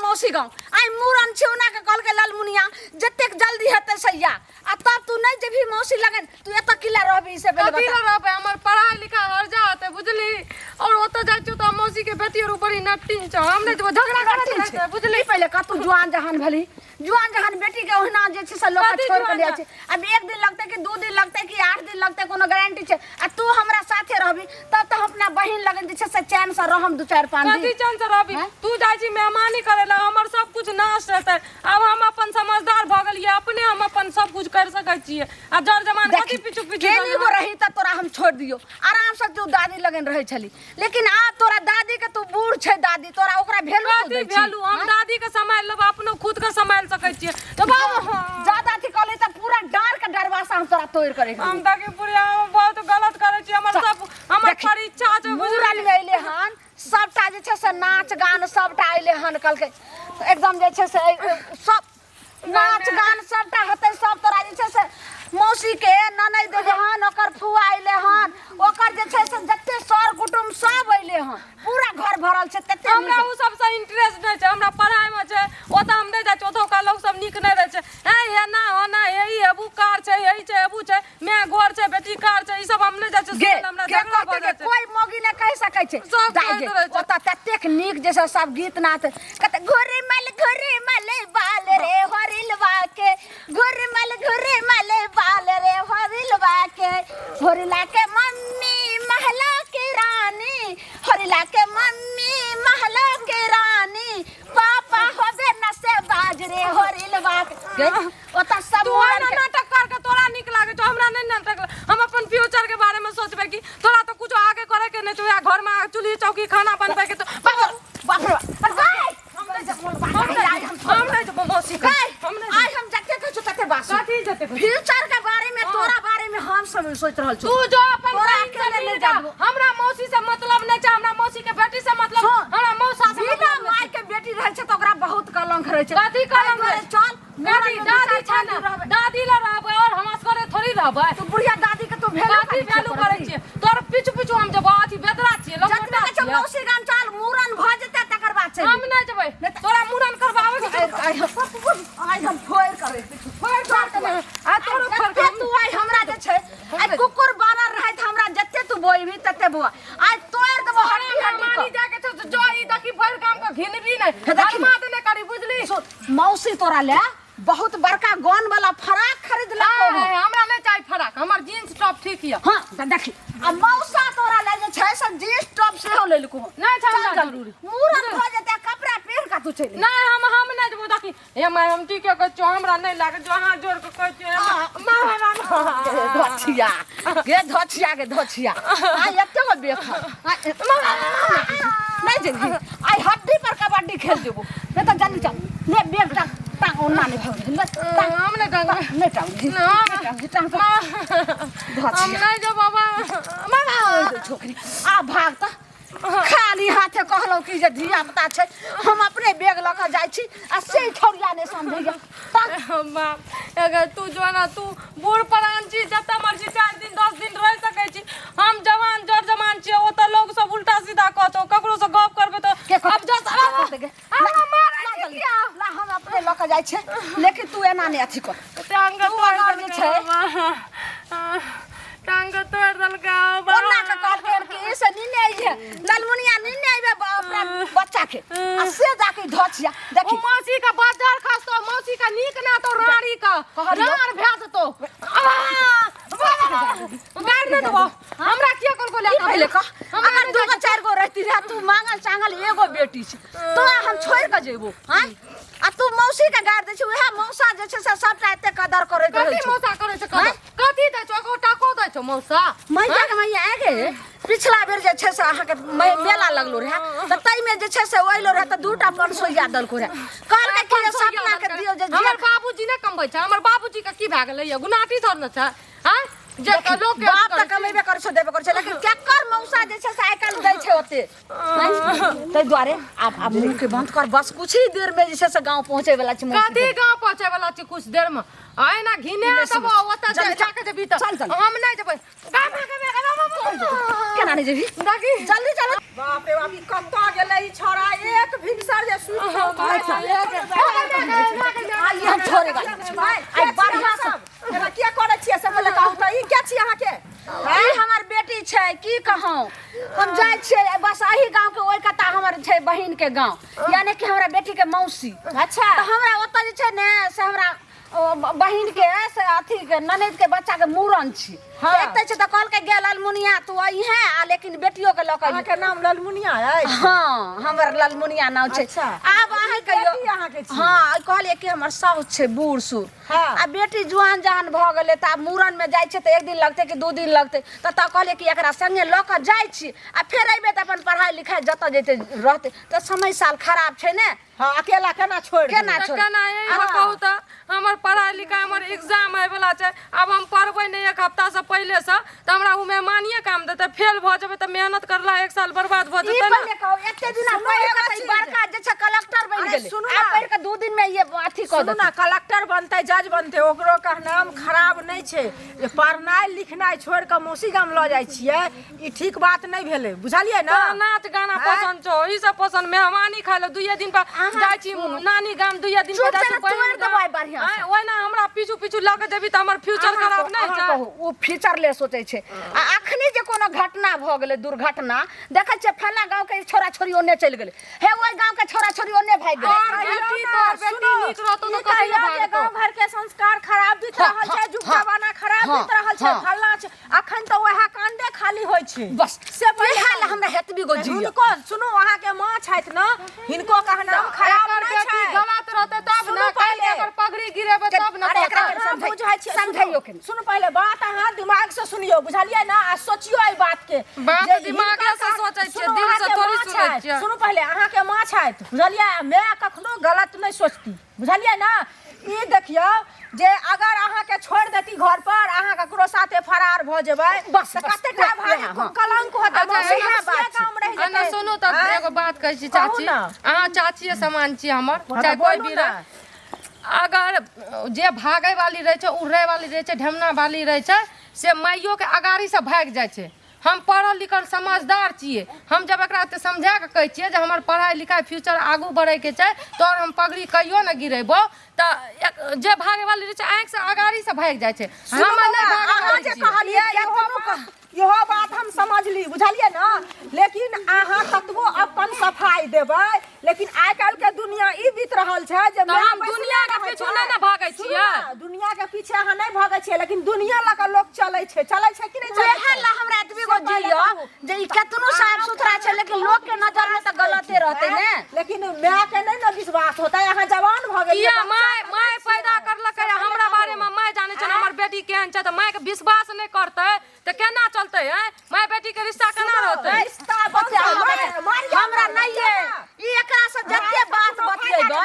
मौसी गाँव आई मूरन छेउना के कल के लालमुनिया जतेक जल्दी हेते सैया आ तब तू नहीं जेबी मौसी लगन तू एत किला रहबी से बेल कथी ला रहबे हमर पढ़ाई लिखा हर जाते बुझली और ओत जाय छ त मौसी के बेटी और बड़ी नटिन छ हम नहीं तो झगड़ा करत रहते बुझली पहले का तू जुआन जहान भली जुआन जहान बेटी के ओहिना जे छै से लोग छोड़ के लिया छै अब एक दिन लगते कि 2 दिन लगते कि 8 दिन लगते कोनो गारंटी छै आ तू हमरा साथे रहबी तब त अपना बहिन लगन जे छै से चैन से रहम 2-4 5 दिन कथी चैन से रहबी तू जाय छी मेहमानी करेला हमर सब कुछ नाश रहते अब हम अपन समझदार भ गेलिए अपने हम अपन सब कुछ कर सकै छिए आ जर जमान कथी पिछु केनी वो रही त तोरा हम छोड़ दियो आराम से तू दादी लगन रहे छली लेकिन आ तोरा दादी के तू बूढ़ छै दादी तोरा ओकरा भेलू कथी भेलू हम दादी के संभाल लेब अपनो खुद के संभाल सकै छिए तो बाबा ज्यादा थी कहले त पूरा डार के डरवासा हम तोरा तोड़ करे हम ताकि पूरा बहुत गलत करे छी हमर सब हमर परीक्षा छै बुझल अइले हन सबटा जे छै से नाच गान सबटा अइले हन कल के एकदम जे छै से सब नाच गान सबटा होतै सब तोरा जे छै से मौसी के ननद देहन ओकर फुआ अइले हन ओकर जे छै से जत्ते सर कुटुंब सब अइले हन पूरा घर भरल छै तत्ते हमरा उ सब से इंटरेस्ट नै छै हमरा पढ़ाई में छै ओता हम नै जाय छै ओतो का लोग सब निक नै रहे छै हे ना होना यही अबू कार छै यही छै अबू छै मैं घर छै बेटी कार छै ई सब हम नै जाय छै हमरा झगड़ा भ जाय छै कोई मोगी नै कह सकै छै ओता तत्तेक नीक जैसा सब गीत नाच कते घोरे मल बाल रे हरिलवा के घोरे मल बाल रे हरिलवा के हरिला के मम्मी महला के रानी हरिला के मम्मी महला के रानी पापा होबे न से बाज रे हरिलवा के ओता सब नाटक करके तोरा निक लागे छ हमरा नै नाटक हम अपन फ्यूचर के बारे में सोचबे कि तोरा तो कुछ आगे करे के नै छ घर में चूल्ही चौकी खाना बनबे के तो बाप रे हम जते कछु तते बात कथी जते फ्यूचर के बारे में तोरा बारे में हम सब सोच रहल छी तू जो अपन अकेले ले जा हमरा मौसी से मतलब नै छै हमरा मौसी के बेटी से मतलब हमरा मौसा से बिना माय के बेटी रहै छै त ओकरा बहुत कलंक रहै छै कथी कलंक रहै चल दादी छै ना दादी ला रहबै और हमरा करे थोड़ी रहबै तू बुढ़िया दादी के तू भेलू कथी वैल्यू करे छियै तोर पिछु हम जब अथी बेदरा छियै लोग जतना छै मौसी गाम चल मूरन भ जेते तकर बाद छै हम नै जेबै तोरा मूरन करबाबै छै आई हम फोड़ करे फोड़ करे आ तोरो फोड़ तू आई हमरा जे छै आई कुकुर बानर रहै त हमरा जत्ते तू बोइबी तत्ते बोआ आई तोड़ देबो हड्डी मानी जाके छ जो ई देखी भर काम का घिनबी नै धर्मात नै करी बुझली मौसी तोरा ले बहुत बड़का गन वाला फराक खरीद ला हमरा नै चाहि फराक हमर जींस टॉप ठीक हिय हां त देखी आ मौसा तोरा ले जे छै से जींस टॉप सेहो ले लको नै छै जरूरी मूरन भ जेते कपड़ा पहिर का तू चली नै हम नै जेबो देखी हे माय हम ठीक कहै छ हमरा नै लागे जो हां जोर के कहै छ धछिया के धछिया आ एते को बेखा नै जल्दी आई हड्डी पर कबड्डी खेल देबो नै त जल्दी चल ले बेग टांग ओना नै भाग हम नै टांग नै टांग हम नै जो बाबा मामा छोकरी आ भाग त खाली हाथे कहलो कि जे धिया पुता छै हम अपने बेग ल के जाय छी आ से छोरिया ने समझैया बाप अगर तू जो ना तू बूढ़ परान छी जत मर्जी 4 दिन 10 दिन रह सकै छी हम जवान जर जवान छी ओ त लोग सब उल्टा सीधा कहतो ककरो से गप करबे त अब जो ला हम अपने ल के जाय छै लेकिन तू एना नै अथी कर टांग तोड़ जे छै टांग तोड़ दलका ओना के काट के से निने है लालमुनिया निने आबे अपना बच्चा के आ से जाके धछिया देखी मौसी का बाजार खास तो मौसी का नीक ना तो राड़ी का रार भैस तो गाड़ दे दो हमरा किया को ले पहले का अगर 2 को 4 को रहती रे तू मांगल चांगल एगो बेटी छै तो हम छोड़ के जेबो हां आ तू मौसी के गाड़ दे छै उहे मौसा जे छै से सबटा एते कदर करैत रहै छै कथी मौसा करे छै कथी दै छ को टाको दै छ मौसा मैया के मैया आगे पिछला बेर जे छै से अहाँ के मेला लगलो रहे त तई में जे छै से ओइलो रहे त 2टा 500 या दलको रहे कहल के कि सपना के दियो जे हमर बाबूजी नै कमबै छै हमर बाबूजी के की भ गेलै गुनाटी थोड़ न छै हां जे लोग बाप त कमेबे कर छ देबे कर छ लेकिन केकर मौसा जे छै साइकिल दै छै ओते तै द्वारे अब मुंह के बंद कर बस कुछ ही देर में जे छै से गांव पहुंचे वाला छी कथी गांव पहुंचे वाला छी कुछ देर में आय ना घिने तब ओता जाके जे भीतर हम नै जेबै गांव के केना नै जेबी देखी जल्दी चल बाप रे बाप ई कत्ता गेलै ई छोरा एक भिनसर जे सुत आई हम छोड़ेगा आई बढ़िया सब एना क्या करे छियै से बोले कहू त ई क्या छी अहाँ के ई हमर बेटी छै की कहूं हम जाय छियै बस अही गांव के ओइ कता हमर छै बहिन के गांव यानी कि हमरा बेटी के मौसी अच्छा त हमरा ओतऽ जे छै ने से हमरा बहिन के से अथी के ननद के बच्चा के मूरन छी एते छै त कहल के गेल ललमुनिया तू आई है आ लेकिन बेटियो के लक अहाँ के नाम ललमुनिया है हां हमर ललमुनिया नाम छै आब अहाँ कहियो अहाँ के छी हां कहलिए कि हमर साउस छै बूढ़ सूढ़ आ बेटी जुआन जहान भ गेलै त आब मूरन में जाय छै त एक दिन लगते कि दू दिन लगते त कहलिए कि एकरा संगे ल क जाय छी आ फेर अइबे त अपन पढ़ाई लिखाई जत जेते रहते त समय साल खराब छै ने हां अकेला केना छोड़ केना छोड़ केना यही कहू त हमर पढ़ाई लिखाई हमर एग्जाम आइ वाला छै अब हम पढ़बै नहीं एक हफ्ता से पहले से त हमरा उ मेहमानिए काम देते फेल भ जेबे त मेहनत करला एक साल बर्बाद भ जेते ई पहले कहू एते दिन पढ़े के बड़का जे छै कलेक्टर बन गेलै आ पढ़ के दू दिन में ये अथी क सुनू ना कलेक्टर बनते जज बनते ओकरो का नाम खराब नहीं छै ये पढ़नाइ लिखनाइ छोड़ के मौसी गाम ल जाय छियै ई ठीक बात नहीं भेले बुझलियै ना नाच गाना पसंद छो ई सब पसंद मेहमानी खाय ले दुइये दिन पर जाय छी नानी गाम दुइये दिन पर जाय छी छोड़ देबै बढ़िया से ओइ ना हमरा पीछू पीछू ल के जेबी त हमर फ्यूचर खराब नहीं छै कहू ओ फ्यूचर ले सोचै छै आ अखनी जे कोनो घटना भ गेलै दुर्घटना देखै छै फला गांव के छोरा छोरी ओने चल गेलै हे ओइ गांव के छोरा छोरी ओने भाग गेलै बेटी नीक रहतो त कहियो भागतो गांव घर के संस्कार खराब बीत रहल छै जुग जमाना खराब बीत रहल छै फल्ला छै अखन त ओहा कांडे खाली होय छै बस से पहिले हमरा हेतबी गो जी हिनको सुनो अहाँ के मां छथि न हिनको का नाम खराब नहीं छै गलत रहते तब ना पहले अगर पगड़ी गिरेबे तब ना समझाइयो के सुनो पहले बात अहाँ दिमाग से सुनियो बुझलियै ना आ सोचियो एई बात के बात दिमाग से सोचै छियै दिल से थोड़ी सुनै छियै सुनो पहले अहाँ के मां छथि बुझलियै मैं कखनो गलत नहीं सोचती बुझलियै ना ई देखियो जे अगर अहाँ के छोड़ देती घर पर अहाँ ककरो साथे फरार भ जेबै बस कते का भारी कलंक होता इएह बात काम रह जेतै ना सुनो त एगो बात कहै छी चाची अहाँ चाचिए समान छी हमर चाहे कोई भी रहे अगर जे भागे वाली रहे छै उड़े वाली रहे छै ढेमना वाली रहे छै से माइयो के अगाड़ी से भाग जाय छै हम पढ़ल लिखल समझदार छियै हम जब एकरा ते समझा के कहै छियै जे हमर पढ़ाई लिखाई फ्यूचर आगू बढ़े के छै तोर हम पगड़ी कहियो न गिरेबो त जे भागे वाली रहे छै आंख से अगाड़ी से भाग जाय छै हम नहीं भागे जे कहलिए इहो बात हम समझली बुझलिए ना लेकिन अहाँ ततबो अपन सफाई देबै लेकिन आइ काल के दुनिया ई बीत रहल छै जे हम दुनिया के पीछे नहीं ना भागे छियै दुनिया के पीछे अहाँ नहीं भागे छियै लेकिन दुनिया लगा लोग चलै छै कि नहीं चलै है ला हमरा एतबी गो जियो जे ई केतनो साफ सुथरा छै लेकिन लोग के नजर में त गलते रहते ने लेकिन माय के नहीं ना विश्वास होता है अहाँ जवान भ गेलिए किया माय पैदा करलकै हमरा बारे में माय जाने छै हमर बेटी केहन छै त माय के विश्वास नहीं करतै त केना चलतै है माय बेटी के रिश्ता केना रहतै रिश्ता बच्चा हमरा नहीं है ई एकरा से जत्ते बात बतियेबै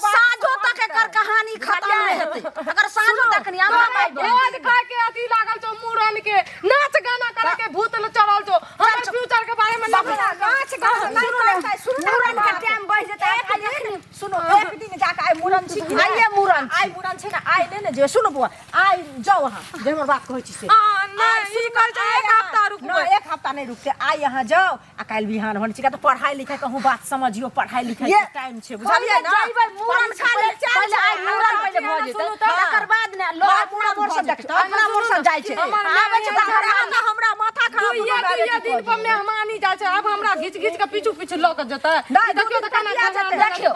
साँझो तक एकर कहानी खत्म नहीं हेतै अगर साँझो तक नहीं हमरा भाई भोज खाय के अथी लागल छौ मूरन के नाच गाना करे के भूत न चढ़ल छौ हमर फ्यूचर के बारे में नाच गाना मूरन के टाइम बढ़ जेतै सुनो एक दिन जाके आइ मूरन छी आइए मूरन आइ मूरन छै ना आइ ने जे सुनो बुआ आइ जाओ अहाँ जे हमर बात कहै छी से नहीं ई कहै छै एक हफ्ता रुकबै एक हफ्ता नहीं रुकते आइ यहाँ जाओ आ काल बिहान होने छिका तो पढ़ाई लिखाई कहूँ बात समझियो पढ़ाई लिखाई के टाइम छै बुझलियै ना जाइबै मूरन खाले पहले आइ मूरन पहले भ जेतै तकर बाद ने लोग अपना मोर से देखतै अपना मोर से जाइ छै आबै छै त हमरा माथा खराब हो ये दिन पर मेहमानी जाय छै अब हमरा घिच घिच के पीछू पीछू ल के जेतै देखियो त केना देखियो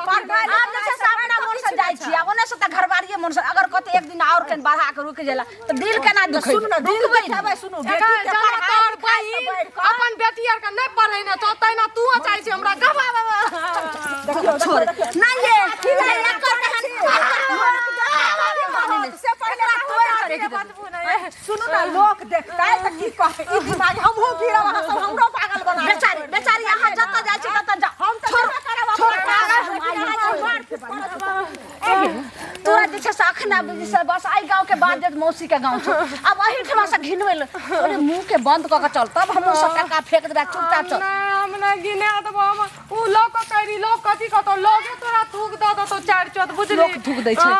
आब जे छै अपना मोर से जाइ छी आ ओने से त घरबारिये मोर से अगर कते एक दिन और कन बढ़ा के रुक गेला त दिल केना दुखै सुन ना दिल दुखाबै सुनो बेटी के तोर बहिन अपन बेटी आर के नहीं पढ़ै ना तो तैना तू चाहै छै हमरा गवा देखियो छोड़ नहीं ये एकर से पहले सुनो ना लोग देखतै त की कहतै ई दिमाग हमहु गिरब अहाँ सब हमरो पागल बना बेचारी अहाँ जत जाइ छी तत जा हम त तोरा जे छै अखना से बस आई गांव के बाद जे मौसी के गांव छै अब अही ठमा से घिनबै ओरे मुंह के बंद क के चल तब हम सब टका फेक देबा चुपचाप चल हम ना गिने त हम उ लोग करी लोग कथी कतो लोग तोरा थूक द तो चार चौथ बुझली लोग थूक दै छै